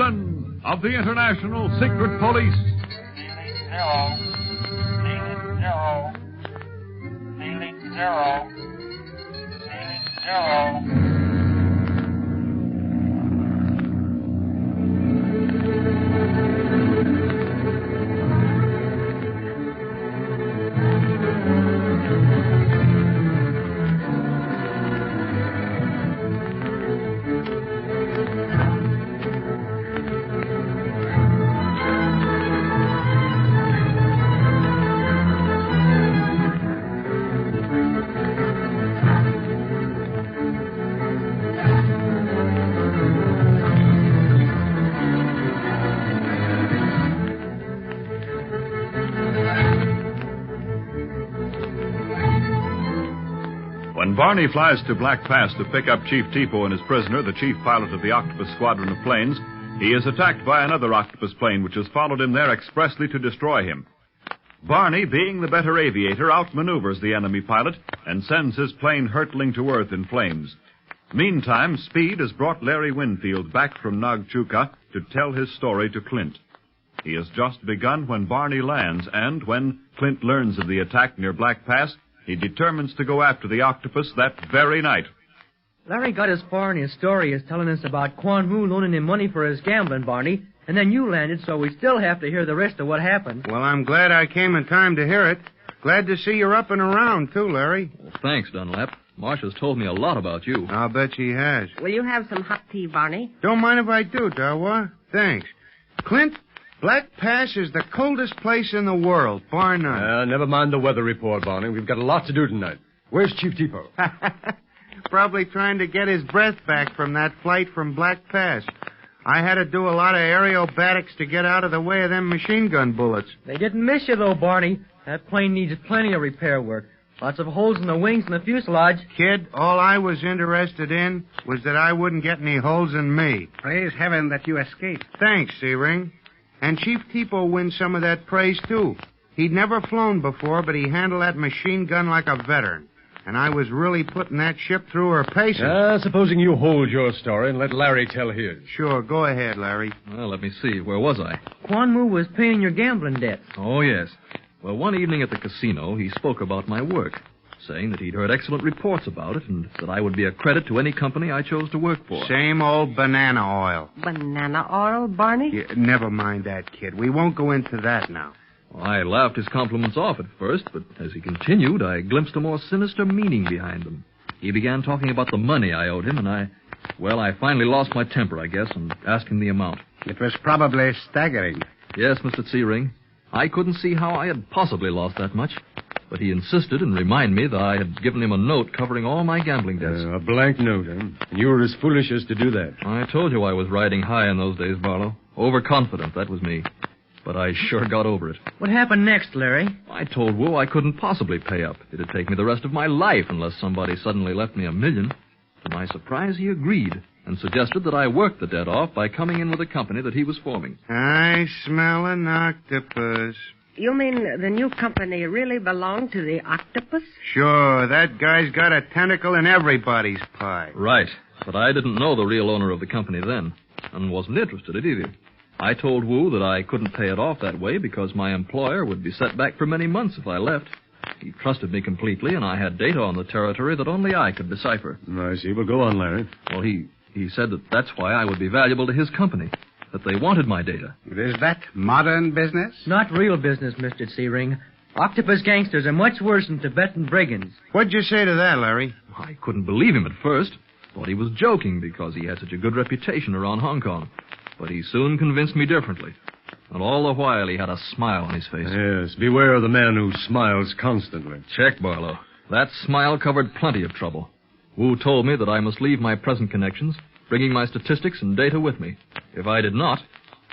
Gibson of the International Secret Police. Feeling zero. When Barney flies to Black Pass to pick up Chief Tipo and his prisoner, the chief pilot of the Octopus squadron of planes, he is attacked by another Octopus plane which has followed him there expressly to destroy him. Barney, being the better aviator, outmaneuvers the enemy pilot and sends his plane hurtling to earth in flames. Meantime, Speed has brought Larry Winfield back from Nagchuka to tell his story to Clint. He has just begun when Barney lands, and when Clint learns of the attack near Black Pass, he determines to go after the Octopus that very night. Larry got as far in his story as telling us about Quan Wu loaning him money for his gambling, Barney, and then you landed, so we still have to hear the rest of what happened. Well, I'm glad I came in time to hear it. Glad to see you're up and around, too, Larry. Well, thanks, Dunlap. Marcia's told me a lot about you. I'll bet she has. Will you have some hot tea, Barney? Don't mind if I do, Dawa. Thanks. Clint, Black Pass is the coldest place in the world, bar none. Never mind the weather report, Barney. We've got a lot to do tonight. Where's Chief Tipo? Probably trying to get his breath back from that flight from Black Pass. I had to do a lot of aerobatics to get out of the way of them machine gun bullets. They didn't miss you, though, Barney. That plane needs plenty of repair work. Lots of holes in the wings and the fuselage. Kid, all I was interested in was that I wouldn't get any holes in me. Praise heaven that you escaped. Thanks, Searing. And Chief Tipo wins some of that praise, too. He'd never flown before, but he handled that machine gun like a veteran. And I was really putting that ship through her paces. Supposing you hold your story and let Larry tell his. Sure, go ahead, Larry. Well, let me see. Where was I? Quan Wu was paying your gambling debts. Oh, yes. Well, one evening at the casino, he spoke about my work, saying that he'd heard excellent reports about it and that I would be a credit to any company I chose to work for. Same old banana oil. Banana oil, Barney? Yeah, never mind that, kid. We won't go into that now. Well, I laughed his compliments off at first, but as he continued, I glimpsed a more sinister meaning behind them. He began talking about the money I owed him, and I finally lost my temper, I guess, and asked him the amount. It was probably staggering. Yes, Mr. Searing. I couldn't see how I had possibly lost that much, but he insisted and reminded me that I had given him a note covering all my gambling debts. A blank note, huh? And you were as foolish as to do that. I told you I was riding high in those days, Barlow. Overconfident, that was me. But I sure got over it. What happened next, Larry? I told Wu I couldn't possibly pay up. It'd take me the rest of my life unless somebody suddenly left me $1 million. To my surprise, he agreed and suggested that I work the debt off by coming in with a company that he was forming. I smell an octopus. You mean the new company really belonged to the Octopus? Sure, that guy's got a tentacle in everybody's pie. Right, but I didn't know the real owner of the company then, and wasn't interested in it either. I told Wu that I couldn't pay it off that way because my employer would be set back for many months if I left. He trusted me completely, and I had data on the territory that only I could decipher. I see. Well, go on, Larry. Well, he said that that's why I would be valuable to his company, that they wanted my data. Is that modern business? Not real business, Mr. Searing. Octopus gangsters are much worse than Tibetan brigands. What'd you say to that, Larry? I couldn't believe him at first. Thought he was joking because he had such a good reputation around Hong Kong. But he soon convinced me differently. And all the while, he had a smile on his face. Yes, beware of the man who smiles constantly. Check, Barlow. That smile covered plenty of trouble. Wu told me that I must leave my present connections, bringing my statistics and data with me. If I did not,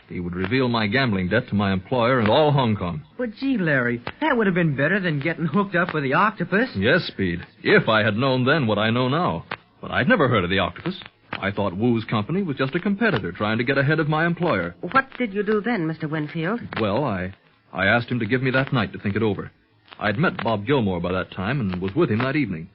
he would reveal my gambling debt to my employer and all Hong Kong. But gee, Larry, that would have been better than getting hooked up with the Octopus. Yes, Speed, if I had known then what I know now. But I'd never heard of the Octopus. I thought Wu's company was just a competitor trying to get ahead of my employer. What did you do then, Mr. Winfield? Well, I asked him to give me that night to think it over. I'd met Bob Gilmore by that time and was with him that evening.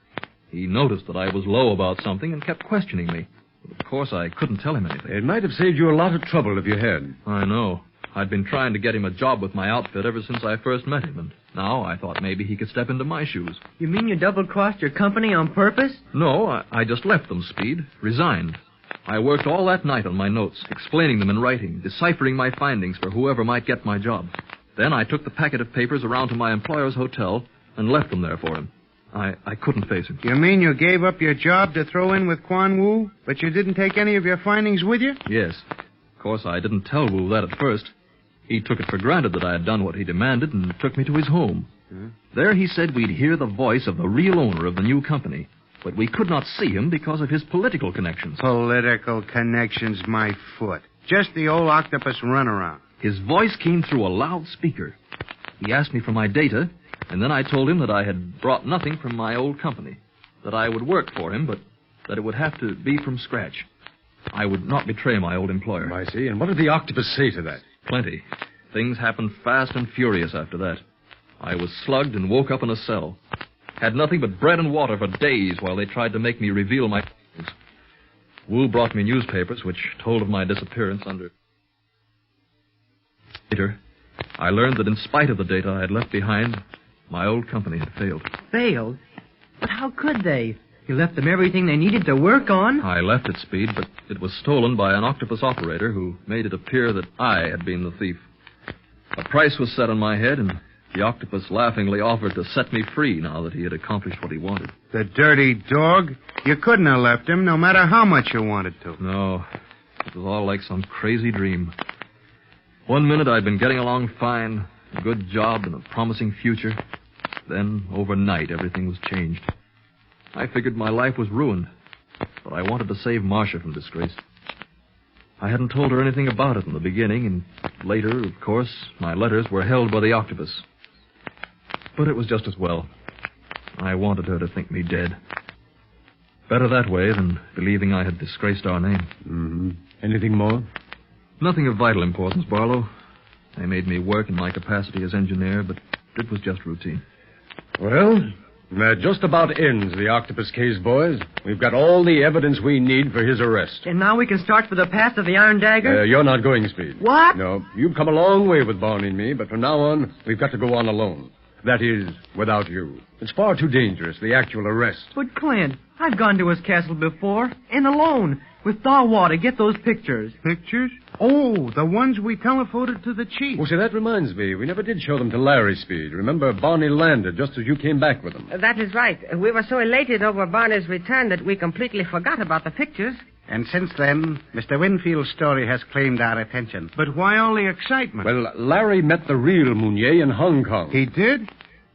He noticed that I was low about something and kept questioning me. Of course, I couldn't tell him anything. It might have saved you a lot of trouble if you had. I know. I'd been trying to get him a job with my outfit ever since I first met him, and now I thought maybe he could step into my shoes. You mean you double-crossed your company on purpose? No, I just left them, Speed. Resigned. I worked all that night on my notes, explaining them in writing, deciphering my findings for whoever might get my job. Then I took the packet of papers around to my employer's hotel and left them there for him. I couldn't face him. You mean you gave up your job to throw in with Quan Wu, but you didn't take any of your findings with you? Yes. Of course, I didn't tell Wu that at first. He took it for granted that I had done what he demanded and took me to his home. There he said we'd hear the voice of the real owner of the new company, but we could not see him because of his political connections. Political connections, my foot. Just the old octopus runaround. His voice came through a loudspeaker. He asked me for my data, and then I told him that I had brought nothing from my old company, that I would work for him, but that it would have to be from scratch. I would not betray my old employer. I see. And what did the octopus say to that? Plenty. Things happened fast and furious after that. I was slugged and woke up in a cell. Had nothing but bread and water for days while they tried to make me reveal my things. Wu brought me newspapers which told of my disappearance under... Later, I learned that in spite of the data I had left behind, my old company had failed. Failed? But how could they? You left them everything they needed to work on? I left it, Speed, but it was stolen by an octopus operator who made it appear that I had been the thief. A price was set on my head, and the octopus laughingly offered to set me free now that he had accomplished what he wanted. The dirty dog. You couldn't have left him, no matter how much you wanted to. No. It was all like some crazy dream. One minute I'd been getting along fine, a good job and a promising future. Then, overnight, everything was changed. I figured my life was ruined, but I wanted to save Marcia from disgrace. I hadn't told her anything about it in the beginning, and later, of course, my letters were held by the octopus. But it was just as well. I wanted her to think me dead. Better that way than believing I had disgraced our name. Mm-hmm. Anything more? Nothing of vital importance, Barlow. They made me work in my capacity as engineer, but it was just routine. Well, that just about ends the octopus case, boys. We've got all the evidence we need for his arrest. And now we can start for the pass of the Iron Dagger? You're not going, Speed. What? No, you've come a long way with Barney and me, but from now on, we've got to go on alone. That is, without you. It's far too dangerous, the actual arrest. But, Clint, I've gone to his castle before, and alone, with Dawa to get those pictures. Pictures? Oh, the ones we telephoned to the chief. Oh, see, that reminds me. We never did show them to Larry, Speed. Remember, Barney landed just as you came back with them. That is right. We were so elated over Barney's return that we completely forgot about the pictures. And since then, Mr. Winfield's story has claimed our attention. But why all the excitement? Well, Larry met the real Mounier in Hong Kong. He did?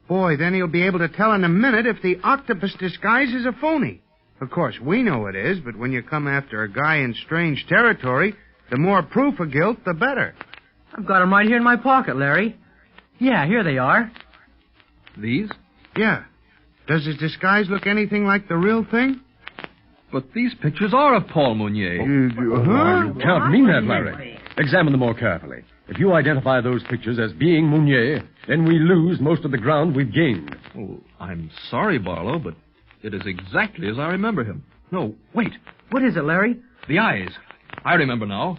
Boy, then he'll be able to tell in a minute if the octopus disguise is a phony. Of course, we know it is, but when you come after a guy in strange territory, the more proof of guilt, the better. I've got them right here in my pocket, Larry. Yeah, here they are. These? Yeah. Does his disguise look anything like the real thing? But these pictures are of Paul Mounier. You can't mean that, Larry. Examine them more carefully. If you identify those pictures as being Mounier, then we lose most of the ground we've gained. Oh, I'm sorry, Barlow, but it is exactly as I remember him. No, wait. What is it, Larry? The eyes. I remember now.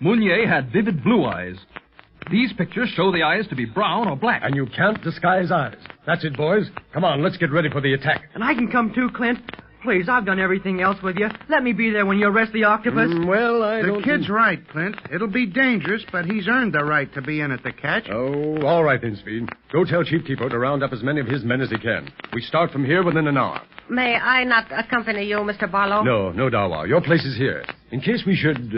Mounier had vivid blue eyes. These pictures show the eyes to be brown or black. And you can't disguise eyes. That's it, boys. Come on, let's get ready for the attack. And I can come too, Clint. Please, I've done everything else with you. Let me be there when you arrest the octopus. The kid's right, Clint. It'll be dangerous, but he's earned the right to be in at the catch. Oh, all right then, Speed. Go tell Chief Tipo to round up as many of his men as he can. We start from here within an hour. May I not accompany you, Mr. Barlow? No, Dawa. Your place is here. In case we should,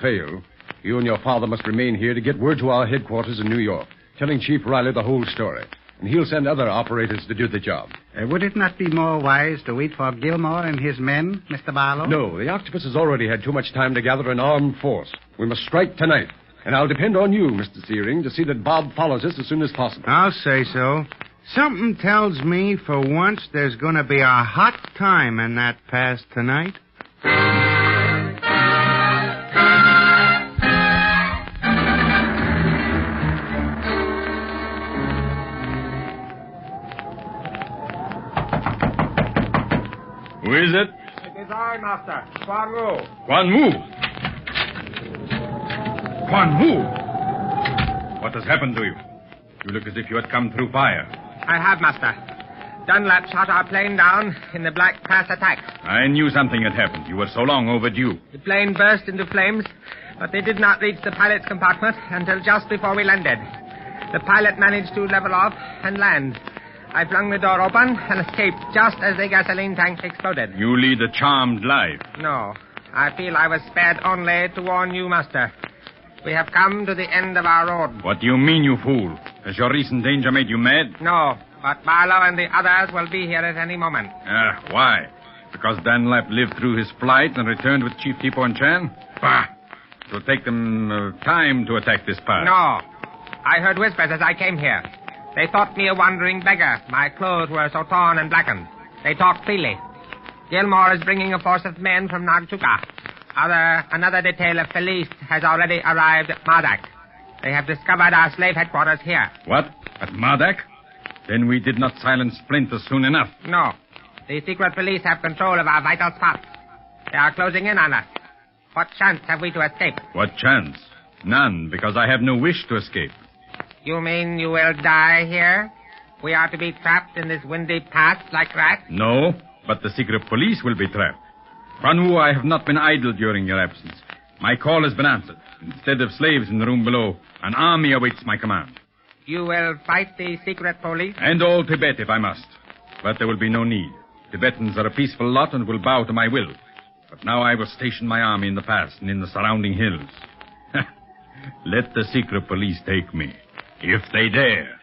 fail, you and your father must remain here to get word to our headquarters in New York, telling Chief Riley the whole story. And he'll send other operators to do the job. Would it not be more wise to wait for Gilmore and his men, Mr. Barlow? No, the octopus has already had too much time to gather an armed force. We must strike tonight. And I'll depend on you, Mr. Searing, to see that Bob follows us as soon as possible. I'll say so. Something tells me for once there's going to be a hot time in that pass tonight. Who is it? is I, Master. Quan Wu. Quan Wu! Quan Wu! What has happened to you? You look as if you had come through fire. I have, Master. Dunlap shot our plane down in the Black Pass attack. I knew something had happened. You were so long overdue. The plane burst into flames, but they did not reach the pilot's compartment until just before we landed. The pilot managed to level off and land. I flung the door open and escaped just as the gasoline tank exploded. You lead a charmed life. No. I feel I was spared only to warn you, Master. We have come to the end of our road. What do you mean, you fool? Has your recent danger made you mad? No, but Barlow and the others will be here at any moment. Why? Because Dunlap lived through his flight and returned with Chief Tipo and Chan? Bah! It will take them time to attack this pass. No. I heard whispers as I came here. They thought me a wandering beggar. My clothes were so torn and blackened. They talked freely. Gilmore is bringing a force of men from Nagchuka. Another detail of police has already arrived at Mardak. They have discovered our slave headquarters here. What? At Mardak? Then we did not silence Splinter soon enough. No. The secret police have control of our vital spots. They are closing in on us. What chance have we to escape? What chance? None, because I have no wish to escape. You mean you will die here? We are to be trapped in this windy pass like rats? No, but the secret police will be trapped. Quan Wu, I have not been idle during your absence. My call has been answered. Instead of slaves in the room below, an army awaits my command. You will fight the secret police? And all Tibet, if I must. But there will be no need. Tibetans are a peaceful lot and will bow to my will. But now I will station my army in the pass and in the surrounding hills. Let the secret police take me, if they dare.